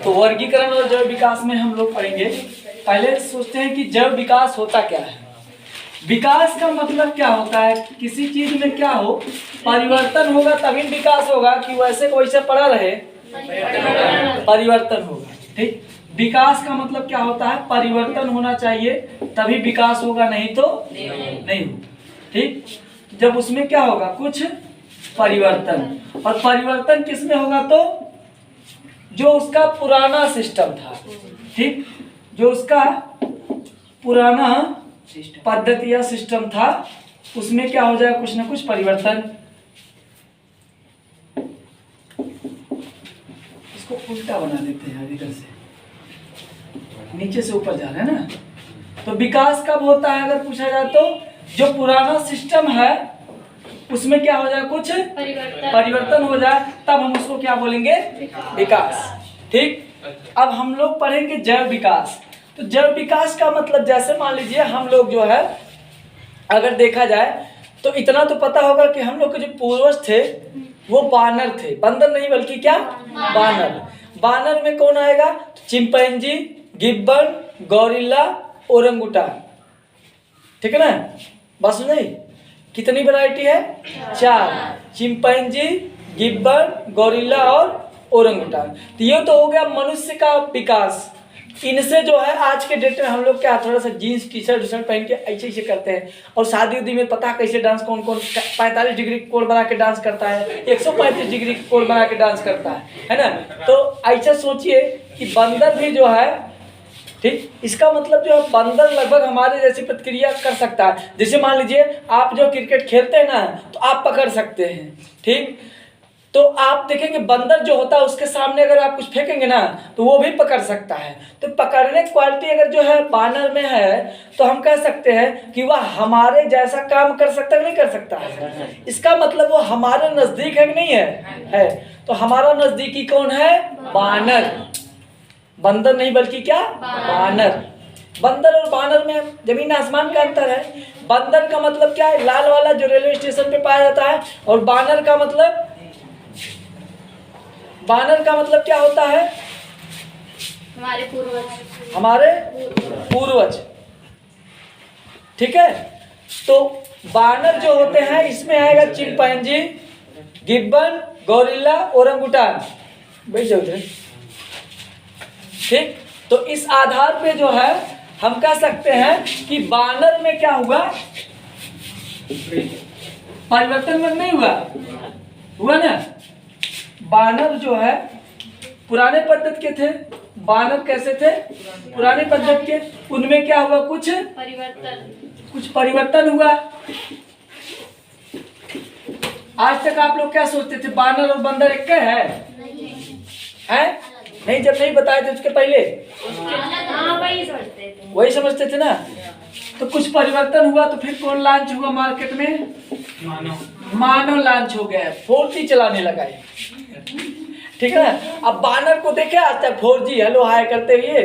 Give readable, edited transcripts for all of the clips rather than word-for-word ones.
तो वर्गीकरण और जैव विकास में हम लोग पढ़ेंगे। पहले सोचते हैं कि जैव विकास होता क्या है। विकास का मतलब क्या होता है? किसी चीज में क्या हो, परिवर्तन होगा तभी विकास होगा, कि वैसे को वैसे पड़ा रहे, परिवर्तन होगा। ठीक, विकास का मतलब क्या होता है? परिवर्तन होना चाहिए तभी विकास होगा, नहीं तो नहीं होगा। ठीक, जब उसमें क्या होगा, कुछ परिवर्तन, और परिवर्तन किसमें होगा? तो जो उसका पुराना सिस्टम था, ठीक, जो उसका पुराना पद्धति या सिस्टम था, उसमें क्या हो जाएगा, कुछ ना कुछ परिवर्तन। इसको उल्टा बना देते हैं, इधर से नीचे से ऊपर जा रहा है ना। तो विकास कब होता है अगर पूछा जाए तो? जो पुराना सिस्टम है उसमें क्या हो जाए, कुछ परिवर्तन हो जाए, तब हम उसको क्या बोलेंगे, विकास। ठीक, अब हम लोग पढ़ेंगे जैव विकास। तो जैव विकास का मतलब, जैसे मान लीजिए हम लोग जो है, अगर देखा जाए तो इतना तो पता होगा कि हम लोग के जो पूर्वज थे वो बानर थे, बंदर नहीं बल्कि क्या, बानर। बानर में कौन आएगा? Chimpanzee, gibbon, gorilla, orangutan. ठीक है ना? बस नहीं, कितनी वैरायटी है? 4। चिंपैंजी, गिब्बन, गौरिल्ला और ओरंगुटान। तो ये तो हो गया मनुष्य का विकास। इनसे जो है आज के डेट में हम लोग क्या, थोड़ा सा जीन्स टी शर्ट पहन के ऐसे ऐसे करते हैं, और शादी उदी में पता कैसे डांस, कौन कौन 45 डिग्री कोण बना के डांस करता है, 135 डिग्री कोण बना के डांस करता है ना? तो ऐसा सोचिए कि बंदर भी जो है, ठीक, इसका मतलब जो है बंदर लगभग हमारे जैसी प्रतिक्रिया कर सकता है। जैसे मान लीजिए आप जो क्रिकेट खेलते हैं ना, तो आप पकड़ सकते हैं, ठीक, तो आप देखेंगे बंदर जो होता है उसके सामने अगर आप कुछ फेंकेंगे ना तो वो भी पकड़ सकता है। तो पकड़ने की क्वालिटी अगर जो है बानर में है, तो हम कह सकते हैं कि वह हमारे जैसा काम कर सकता है, नहीं कर सकता है। इसका मतलब वो हमारे नजदीक है कि नहीं है? तो हमारा नजदीकी कौन है? बानर। बंदर नहीं बल्कि क्या, बानर। बंदर और बानर में जमीन आसमान का अंतर है। बंदर का मतलब क्या है? लाल वाला जो रेलवे स्टेशन पे पाया जाता है। और बानर का मतलब, बानर का मतलब क्या होता है? हमारे पूर्वज। हमारे पूर्वज। ठीक है, तो बानर जो होते हैं इसमें आएगा चिंपैंजी, गिब्बन, गौरिल्ला, ओरंगुटान। बैठ जाओ इधर। ठीक, तो इस आधार पे जो है हम कह सकते हैं कि बानर में क्या हुआ, परिवर्तन में नहीं हुआ ना। बानर जो है पुराने पद्धति के थे। बानर कैसे थे? पुराने पद्धति के। उनमें क्या हुआ, कुछ परिवर्तन हुआ। आज तक आप लोग क्या सोचते थे, बानर और बंदर एक है? नहीं, जब नहीं बताए थे उसके पहले वही समझते थे ना। तो कुछ परिवर्तन हुआ, तो फिर कौन लॉन्च हुआ मार्केट में? मानव लॉन्च हो गया, 4G चलाने लगा है। ठीक है ना? अब बानर को देखे आज तक 4G हेलो हाय करते हुए?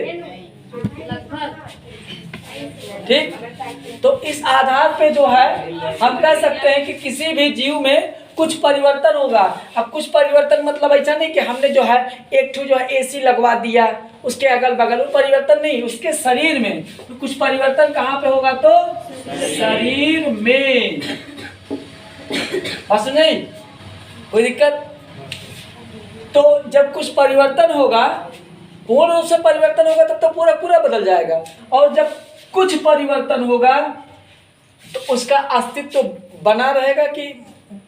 ठीक, तो इस आधार पे जो है हम कह सकते हैं कि किसी भी जीव में कुछ परिवर्तन होगा। अब कुछ परिवर्तन मतलब ऐसा नहीं कि हमने जो है एक ठो जो है AC लगवा दिया उसके अगल बगल, वो परिवर्तन नहीं। उसके शरीर में तो कुछ परिवर्तन कहाँ पे होगा? तो शरीर में। बस नहीं, कोई दिक्कत? तो जब कुछ परिवर्तन होगा, पूर्ण रूप से परिवर्तन होगा, तब तो पूरा पूरा बदल जाएगा। और जब कुछ परिवर्तन होगा तो उसका अस्तित्व बना रहेगा कि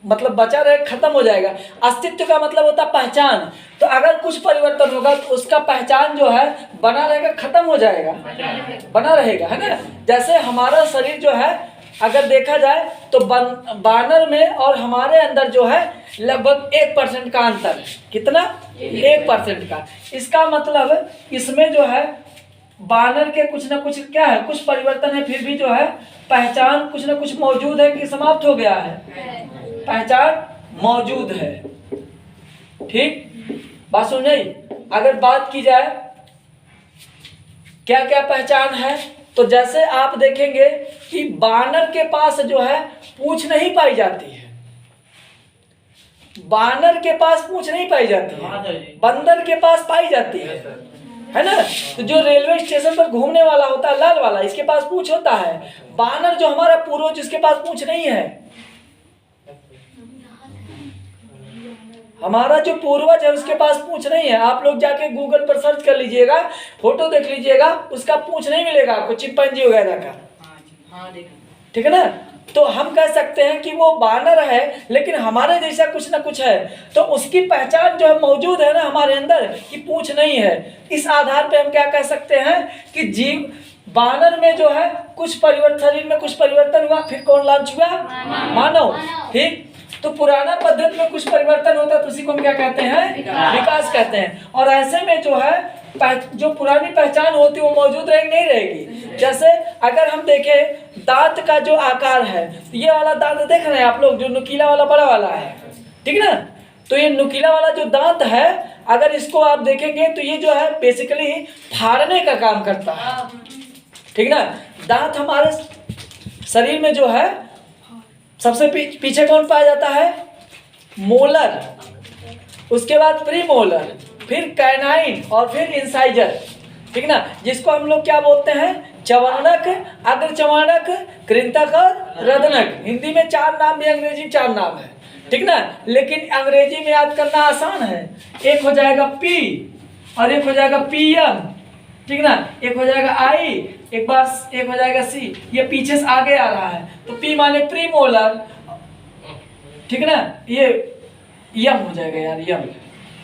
मतलब बचा रहे, खत्म हो जाएगा। अस्तित्व का मतलब होता है पहचान। तो अगर कुछ परिवर्तन होगा तो उसका पहचान जो है बना रहेगा, खत्म हो जाएगा, बना रहेगा, है ना? जैसे हमारा शरीर जो है अगर देखा जाए तो बानर में और हमारे अंदर जो है लगभग 1% का अंतर है। कितना? 1% का। इसका मतलब इसमें जो है बानर के कुछ ना कुछ क्या है, कुछ परिवर्तन है, फिर भी जो है पहचान कुछ ना कुछ मौजूद है कि समाप्त हो गया है? पहचान मौजूद है। ठीक, बात सुन नहीं? अगर बात की जाए क्या क्या पहचान है, तो जैसे आप देखेंगे कि बानर के पास जो है पूंछ नहीं पाई जाती है। बानर के पास पूंछ नहीं पाई जाती है, बंदर के पास पाई जाती है ना। तो जो रेलवे स्टेशन पर घूमने वाला होता है लाल वाला, इसके पास पूंछ होता है। बानर जो हमारा पूर्वज, इसके पास पूंछ नहीं है। हमारा जो पूर्वज है उसके पास पूंछ नहीं है। आप लोग जाके गूगल पर सर्च कर लीजिएगा, फोटो देख लीजिएगा, उसका पूंछ नहीं मिलेगा आपको, चिंपैंजी वगैरह का। ठीक है ना। तो हम कह सकते हैं कि वो बानर है, लेकिन हमारे जैसा कुछ ना कुछ है। तो उसकी पहचान जो है मौजूद है ना हमारे अंदर, कि पूंछ नहीं है। इस आधार पे हम क्या कह सकते हैं कि जीव बानर में जो है कुछ परिवर्तन, शरीर में कुछ परिवर्तन हुआ, फिर कौन लॉन्च हुआ? मानव। ठीक। तो पुराना पद्धति में कुछ परिवर्तन होता है तो उसी को हम क्या कहते हैं? विकास कहते हैं। और ऐसे में जो है जो पुरानी पहचान होती है वो मौजूद रहेगी नहीं रहेगी। जैसे अगर हम देखें दांत का जो आकार है, तो ये वाला दांत देख रहे हैं आप लोग, जो नुकीला वाला बड़ा वाला है, ठीक ना। तो ये नुकीला वाला जो दांत है, अगर इसको आप देखेंगे तो ये जो है बेसिकली फाड़ने का काम करता है, ठीक ना। दांत हमारे शरीर में जो है सबसे पीछे कौन पाया जाता है? मोलर, उसके बाद प्रीमोलर, फिर कैनाइन और फिर इंसाइजर, ठीक ना। जिसको हम लोग क्या बोलते हैं? चवर्णक, अग्रचवर्णक, कृंतक और रदनक। हिंदी में 4 नाम भी, अंग्रेजी में 4 नाम है, ठीक ना। लेकिन अंग्रेजी में याद करना आसान है। एक हो जाएगा पी और एक हो जाएगा पीएम, ठीक ना। एक हो जाएगा आई, एक हो जाएगा सी। ये पीछे से आगे आ रहा है, तो पी माने प्रीमोलर, ठीक ना। ये यम हो जाएगा यार, यम।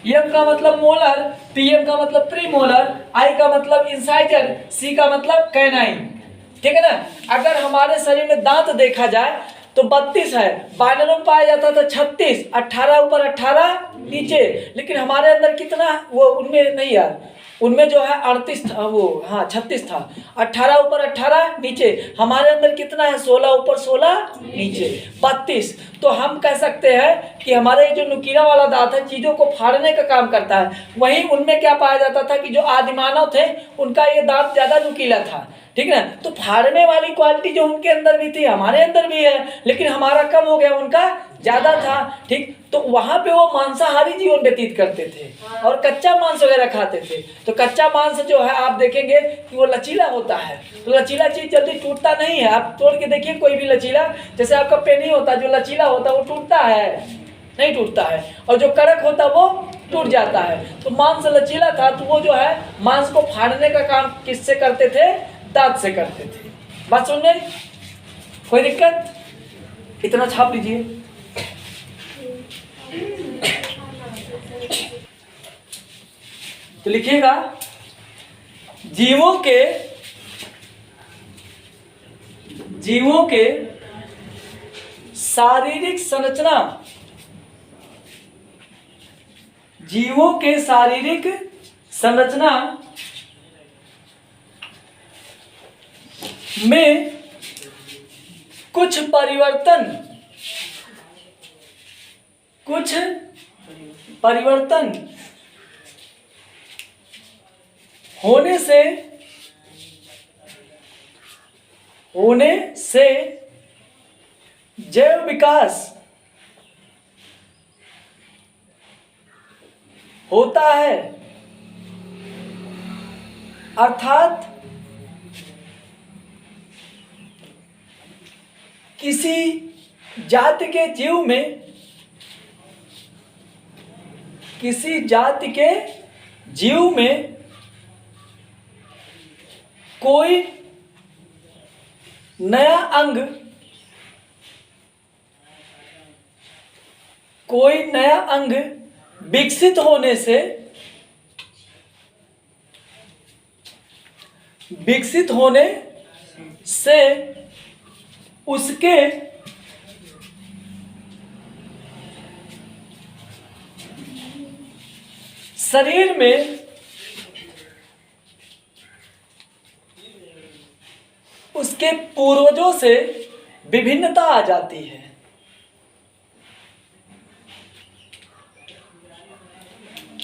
यम का मतलब मोलर, पीएम का मतलब प्रीमोलर, आई का मतलब इंसाइजर, सी का मतलब कैनाइन, ठीक है ना। अगर हमारे शरीर में दांत देखा जाए तो 32 है, बानरों में पाया जाता था 36, 18 ऊपर 18 नीचे। लेकिन हमारे अंदर कितना, वो उनमें नहीं यार, उनमें जो है 38 था, वो हाँ 36 था। 18 ऊपर 18 नीचे। हमारे अंदर कितना है? 16 ऊपर 16 नीचे, 32। तो हम कह सकते हैं कि हमारे जो नुकीला वाला दांत है चीज़ों को फाड़ने का काम करता है। वहीं उनमें क्या पाया जाता था कि जो आदिमानव थे उनका ये दांत ज़्यादा नुकीला था, ठीक है ना। तो फाड़ने वाली क्वालिटी जो उनके अंदर भी थी हमारे अंदर भी है, लेकिन हमारा कम हो गया, उनका ज़्यादा था, ठीक। तो वहाँ पे वो मांसाहारी जीवन व्यतीत करते थे और कच्चा मांस वगैरह खाते थे। तो कच्चा मांस जो है आप देखेंगे कि वो लचीला होता है, तो लचीला चीज़ जल्दी टूटता नहीं है। आप तोड़ के देखिए कोई भी लचीला, जैसे आपका पेन ही होता है, जो लचीला होता है वो टूटता है? नहीं टूटता है। और जो कड़क होता है वो टूट जाता है। तो मांस लचीला था, तो वो जो है मांस को फाड़ने का काम किससे करते थे? दांत से करते थे। बात सुनने कोई दिक्कत? इतना छाप लीजिए। तो लिखिएगा जीवों के शारीरिक संरचना, जीवों के शारीरिक संरचना में कुछ परिवर्तन होने से जैव विकास होता है। अर्थात किसी जाति के जीव में कोई नया अंग विकसित होने से उसके शरीर में उसके पूर्वजों से विभिन्नता आ जाती है।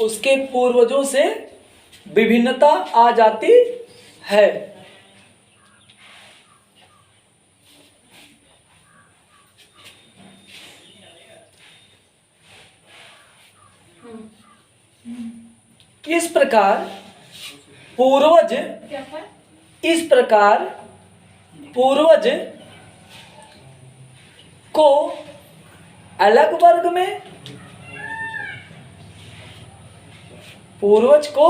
उसके पूर्वजों से विभिन्नता आ जाती है। इस प्रकार पूर्वज क्या था? इस प्रकार पूर्वज को अलग वर्ग में पूर्वज को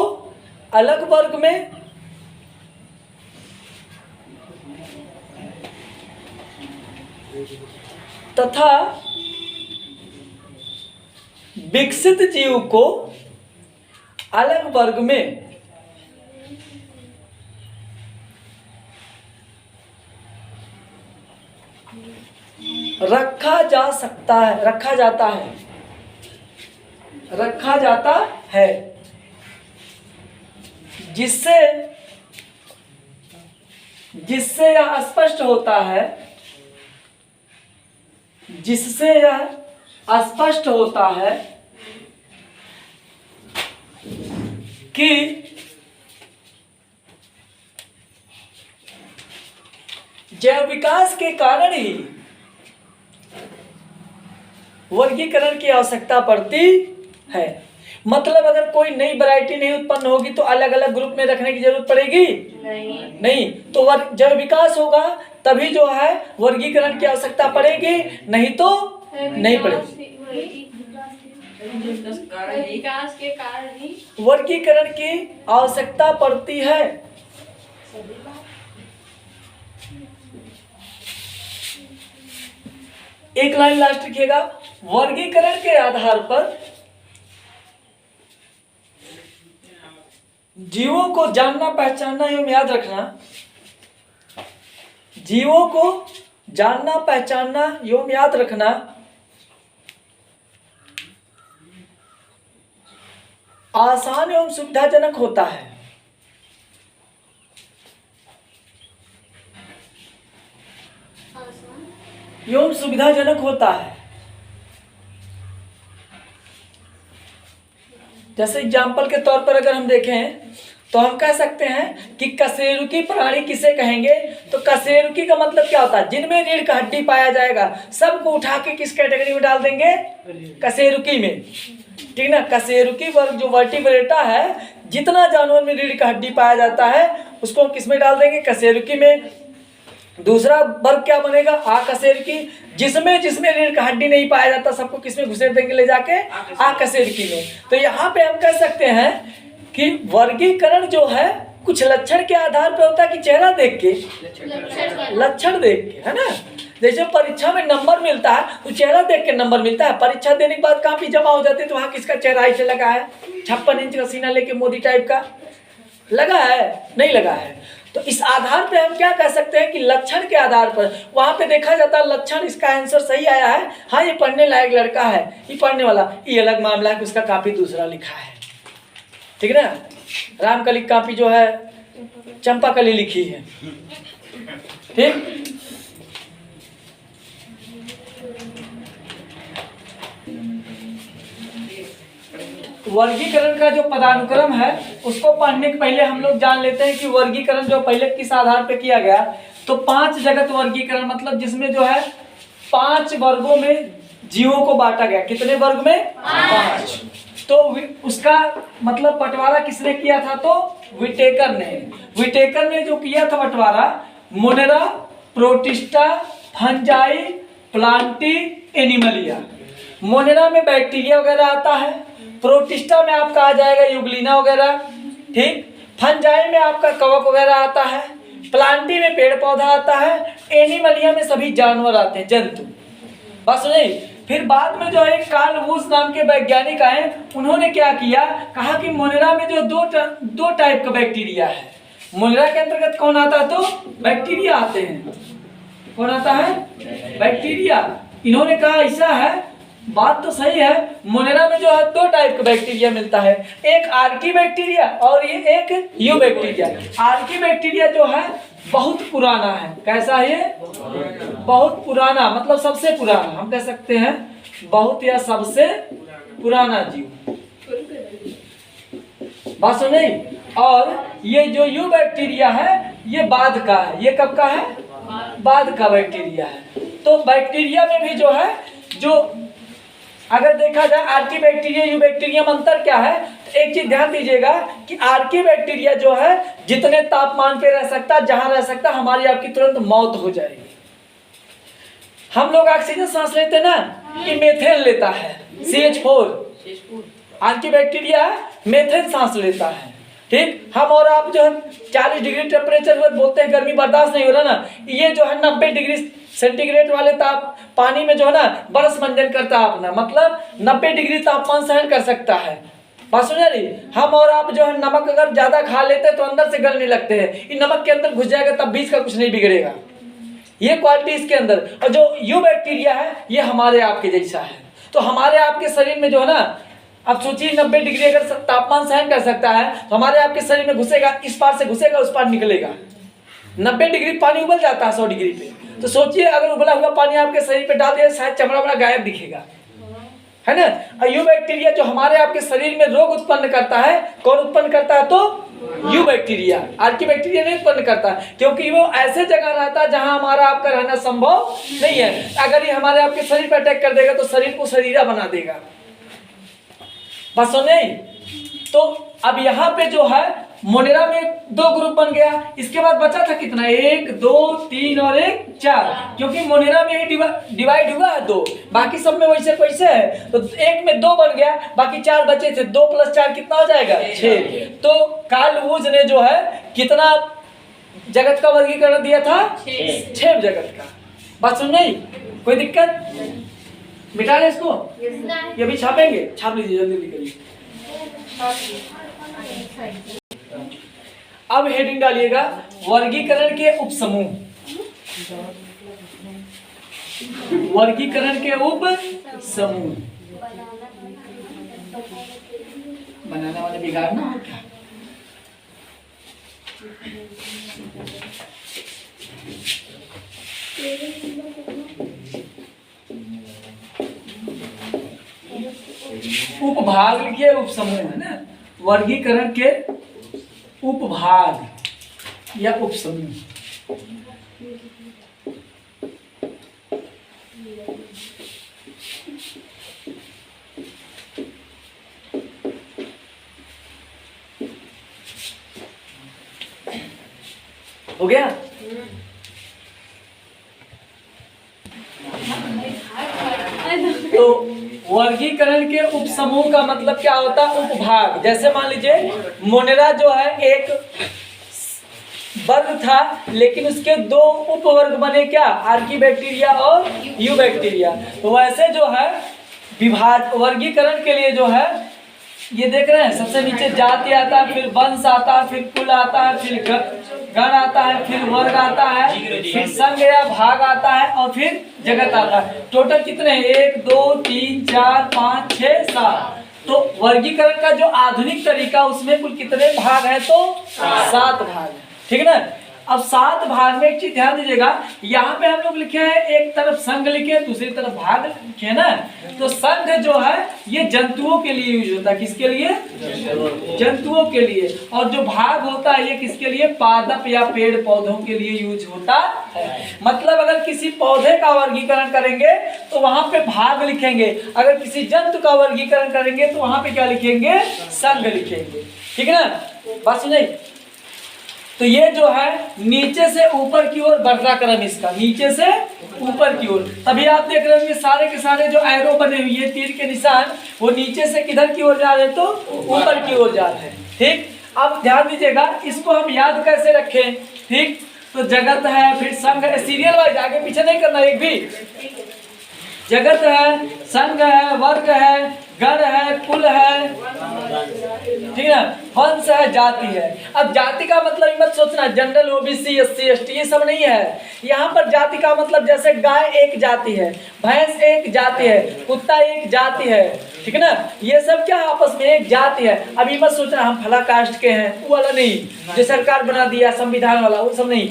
अलग वर्ग में तथा विकसित जीव को अलग वर्ग में रखा जाता है जिससे यह स्पष्ट होता है कि जैव विकास के कारण ही वर्गीकरण की आवश्यकता पड़ती है। मतलब अगर कोई नई वैरायटी नहीं उत्पन्न होगी तो अलग अलग ग्रुप में रखने की जरूरत पड़ेगी नहीं। तो जब विकास होगा तभी जो है वर्गीकरण की आवश्यकता पड़ेगी, नहीं तो नहीं पड़ेगी। विकास के कारण ही वर्गीकरण की आवश्यकता पड़ती है। एक लाइन लास्ट लिखिएगा। वर्गीकरण के आधार पर जीवों को जानना, पहचानना एवं याद रखना, जीवों को जानना, पहचानना एवं याद रखना आसान एवं सुविधाजनक होता है। एवं सुविधाजनक होता है। जैसे एग्जाम्पल के तौर पर अगर हम देखें तो हम कह सकते हैं कि कशेरुकी प्राणी किसे कहेंगे। तो कशेरुकी का मतलब क्या होता है? जिनमें रीढ़ का हड्डी पाया जाएगा सबको उठा के किस कैटेगरी में डाल देंगे? कशेरुकी में। ठीक ना। कशेरुकी वर्ग जो वर्टिब्रेटा है, जितना जानवर में रीढ़ का हड्डी पाया जाता है उसको हम किस में डाल देंगे? कशेरुकी में। दूसरा वर्ग क्या बनेगा? आकशेरुकी, जिसमें रीढ़ का हड्डी नहीं पाया जाता सबको किसमें घुसेड़ देंगे? ले जाके आकशेरुकी में। तो यहाँ पे हम कह सकते हैं कि वर्गीकरण जो है कुछ लक्षण के आधार पे होता है कि चेहरा देख के, लक्षण देख के, है ना। जैसे परीक्षा में नंबर मिलता है तो चेहरा देख के नंबर मिलता है। परीक्षा देने के बाद कॉपी जमा हो जाती है तो वहाँ किसका चेहरा ऐसे लगा है? 56 इंच का सीना लेके मोदी टाइप का लगा है? नहीं लगा है। तो इस आधार पे हम क्या कह सकते हैं कि लक्षण के आधार पर वहां पे देखा जाता है लक्षण, इसका आंसर सही आया है, हाँ ये पढ़ने लायक लड़का है, ये पढ़ने वाला, ये अलग मामला है कि उसका कॉपी दूसरा लिखा है। ठीक है ना। रामकली कॉपी जो है चंपाकली लिखी है। ठीक। वर्गीकरण का जो पदानुक्रम है उसको पढ़ने के पहले हम लोग जान लेते हैं कि वर्गीकरण जो पहले किस आधार पे किया गया। तो 5 जगत वर्गीकरण, मतलब जिसमें जो है 5 वर्गों में जीवों को बांटा गया। कितने वर्ग में? 5। तो उसका मतलब बंटवारा किसने किया था? तो विटेकर ने। विटेकर ने जो किया था बंटवारा, Monera, protista, fungi, Plantae, Animalia. Monera में बैक्टीरिया वगैरह आता है, प्रोटिस्टा में आपका आ जाएगा यूग्लिना वगैरह, ठीक। फंजाई में आपका कवक वगैरह आता है, प्लांटी में पेड़ पौधा आता है, एनिमलिया में सभी जानवर आते हैं, जंतु। बस नहीं। फिर बाद में जो एक कार्ल वुश नाम के वैज्ञानिक आए, उन्होंने क्या किया, कहा कि मोनेरा में जो दो टाइप का बैक्टीरिया है। मोनेरा के अंतर्गत कौन आता है? तो बैक्टीरिया आते हैं। कौन आता है? बैक्टीरिया। इन्होंने कहा ऐसा है, बात तो सही है, मोनेरा में जो है 2 टाइप का बैक्टीरिया मिलता है, एक आर्की बैक्टीरिया और ये एक यू बैक्टीरिया। आर्की बैक्टीरिया जो है बहुत पुराना है। कैसा है ये? बहुत पुराना, मतलब सबसे पुराना हम कह सकते हैं, बहुत या सबसे पुराना जीव। बात सुन नहीं। और ये जो यू बैक्टीरिया है ये बाद का है। ये कब का है? बाद का बैक्टीरिया है। तो बैक्टीरिया में भी जो है, जो अगर देखा जाए आर्की बैक्टीरिया यू बैक्टीरिया में अंतर क्या है, तो एक चीज ध्यान दीजिएगा कि आर्की बैक्टीरिया जो है जितने तापमान पे रह सकता है, जहां रह सकता है, हमारी आपकी तुरंत मौत हो जाएगी। हम लोग ऑक्सीजन सांस लेते हैं ना, ये मेथेन लेता है CH4। आर्की बैक्टीरिया मेथेन सांस लेता है। ठीक, हम और आप जो है 40 डिग्री टेम्परेचर पर बोलते हैं गर्मी बर्दाश्त नहीं हो रहा ना, ये जो है 90 डिग्री सेंटीग्रेड वाले ताप पानी में जो है ना बरस मंजन करता है अपना, मतलब 90 डिग्री तापमान सहन कर सकता है। बात सुन रही? हम और आप जो है नमक अगर ज्यादा खा लेते हैं तो अंदर से गलने लगते हैं, ये नमक के अंदर घुस जाएगा तब भी इसका कुछ नहीं बिगड़ेगा। ये क्वालिटी इसके अंदर। और जो यू बैक्टीरिया है ये हमारे आपके जैसा है, तो हमारे आपके शरीर में जो है ना, अब सोचिए 90 डिग्री अगर तापमान सहन कर सकता है तो हमारे आपके शरीर में घुसेगा, इस पार से घुसेगा उस पार निकलेगा। 90 डिग्री पानी उबल जाता है 100 डिग्री पे, तो सोचिए अगर उबला हुआ पानी आपके शरीर पे डाल दिया शायद चमड़ा बड़ा गायब दिखेगा, है ना। और यू बैक्टीरिया जो हमारे आपके शरीर में रोग उत्पन्न करता है, कौन उत्पन्न करता है? तो यू बैक्टीरिया। आर्की बैक्टीरिया नहीं उत्पन्न करता, क्योंकि वो ऐसे जगह रहता है जहां हमारा आपका रहना संभव नहीं है। अगर ये हमारे आपके शरीर पर अटैक कर देगा तो शरीर को शरीरा बना देगा। बस सुने। तो अब यहाँ पे जो है मोनेरा में 2 ग्रुप बन गया, इसके बाद बचा था कितना? 1 2 3 और 1 4, क्योंकि मोनेरा में ही डिवाइड हुआ है 2, बाकी सब में वैसे कैसे है, तो 1 में 2 बन गया, बाकी 4 बचे थे। 2 + 4 कितना हो जाएगा? 6। तो कार्ल वुज ने जो है कितना जगत का वर्गीकरण दिया था? 6 जगत का। बात सुन नहीं? कोई दिक्कत? मिटा ले इसको, ये भी छापेंगे, छाप लीजिए जल्दी करिए। अब हेडिंग डालिएगा वर्गीकरण के उपसमूह। वर्गीकरण के उपसमूह। बनाने वाले बिगाड़ना हो क्या? उपभाग लिखिए, उपसमूह है ना। वर्गीकरण के उपभाग या उपसमूह। हो गया? तो वर्गीकरण के उपसमूह का मतलब क्या होता है? उपभाग। जैसे मान लीजिए मोनेरा जो है एक वर्ग था, लेकिन उसके 2 उपवर्ग बने, क्या? आर्की बैक्टीरिया और यू बैक्टीरिया। तो वैसे जो है विभाग वर्गीकरण के लिए जो है ये देख रहे हैं, सबसे नीचे जाति आता है, फिर वंश आता है, फिर कुल आता है, फिर गण आता है, फिर वर्ग आता है, फिर संघ या भाग आता है, और फिर जगत आता है। टोटल कितने हैं? 1 2 3 4 5 6 7। तो वर्गीकरण का जो आधुनिक तरीका, उसमें कुल कितने भाग है? तो 7 भाग है। ठीक है ना। अब 7 भाग में एक चीज ध्यान दीजिएगा, यहाँ पे हम लोग लिखे हैं, एक तरफ संघ लिखे, दूसरी तरफ भाग लिखे ना। तो संघ जो है ये जंतुओं के लिए यूज होता है। किसके लिए? जंतुओं के लिए। और जो भाग होता है ये किसके लिए? पादप या पेड़ पौधों के लिए यूज होता है। मतलब अगर किसी पौधे का वर्गीकरण करेंगे तो वहां पे भाग लिखेंगे, अगर किसी जंतु का वर्गीकरण करेंगे तो वहां पे क्या लिखेंगे? संघ लिखेंगे। ठीक है ना। बात सुनिए। तो ये जो है नीचे से ऊपर की ओर बढ़ता क्रम इसका, नीचे से ऊपर की ओर। तभी आप देख रहे होंगे सारे के सारे जो एरो बने हुए हैं, तीर के निशान, वो नीचे से किधर की ओर जा रहे हैं? तो ऊपर की ओर जा रहे हैं। ठीक। अब ध्यान दीजिएगा, इसको हम याद कैसे रखें? ठीक। तो जगत है, फिर संघ है, सीरियल वाइज, आगे पीछे नहीं करना एक भी। जगत है, संघ है, वर्ग है, गण है, कुल है, ठीक है, वंश है, जाति है। अब जाति का मतलब मत सोचना जनरल ओबीसी SC ST ये सब नहीं है। यहाँ पर जाति का मतलब जैसे गाय एक जाति है, भैंस एक जाति है, कुत्ता एक जाति है। ठीक है ना। ये सब क्या आपस में एक जाति है। अभी मत सोचना हम फला कास्ट के हैं, वो वाला नहीं, जो सरकार बना दिया संविधान वाला, वो सब नहीं।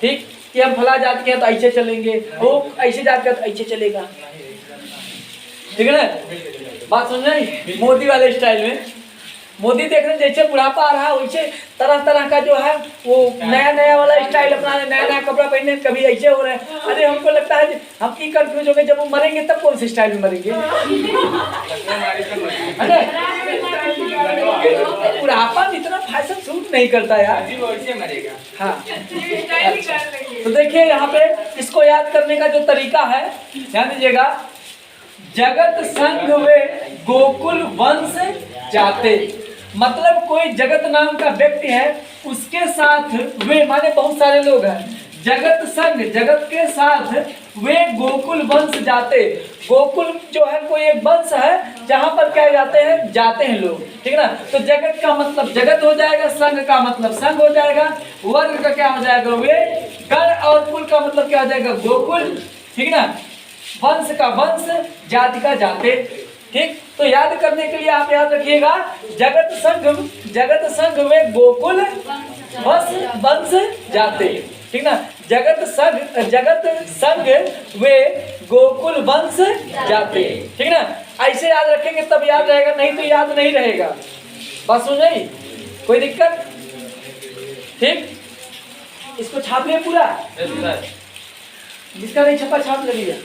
ठीक, कि हम फला जाति के हैं तो ऐसे चलेंगे, वो ऐसे जाति का तो ऐसे चलेगा। ठीक है ना। बात सुन रहे? मोदी वाले स्टाइल में, मोदी देख रहे हैं जैसे बुढ़ापा आ रहा है वैसे तरह तरह का जो है वो नया नया वाला स्टाइल अपना रहे, नया नया कपड़ा पहने, कभी ऐसे हो रहे हैं। अरे हमको लगता है हम की कंफ्यूज हो गए, जब वो मरेंगे तब कौन से स्टाइल में मरेंगे? अरे बुढ़ापा में इतना फैशन सूट नहीं करता यार। हाँ तो देखिए यहाँ पे इसको याद करने का जो तरीका है, ध्यान दीजिएगा। जगत संग वे गोकुल वंश जाते, मतलब कोई जगत नाम का व्यक्ति है, उसके साथ वे माने बहुत सारे लोग हैं, जगत संग जगत के साथ वे गोकुल वंश जाते। गोकुल जो है कोई एक वंश है जहां पर क्या जाते हैं लोग, ठीक है ना। तो जगत का मतलब जगत हो जाएगा, संग का मतलब संग हो जाएगा, वर्ग का क्या हो जाएगा वे, गण, और कुल का मतलब क्या हो जाएगा गोकुल, ठीक है ना। वंश का वंश, जाति का जाते, ठीक। तो याद करने के लिए आप याद रखिएगा जगत संग वे गोकुल वंश जाते, ठीक ना। जगत संग वे गोकुल वंश जाते, ठीक ना। ऐसे याद रखेंगे तब याद रहेगा, नहीं तो याद नहीं रहेगा। बस हो जाए, कोई दिक्कत? ठीक, इसको छाप लिया पूरा, जिसका नहीं छपा छाप ले लिया।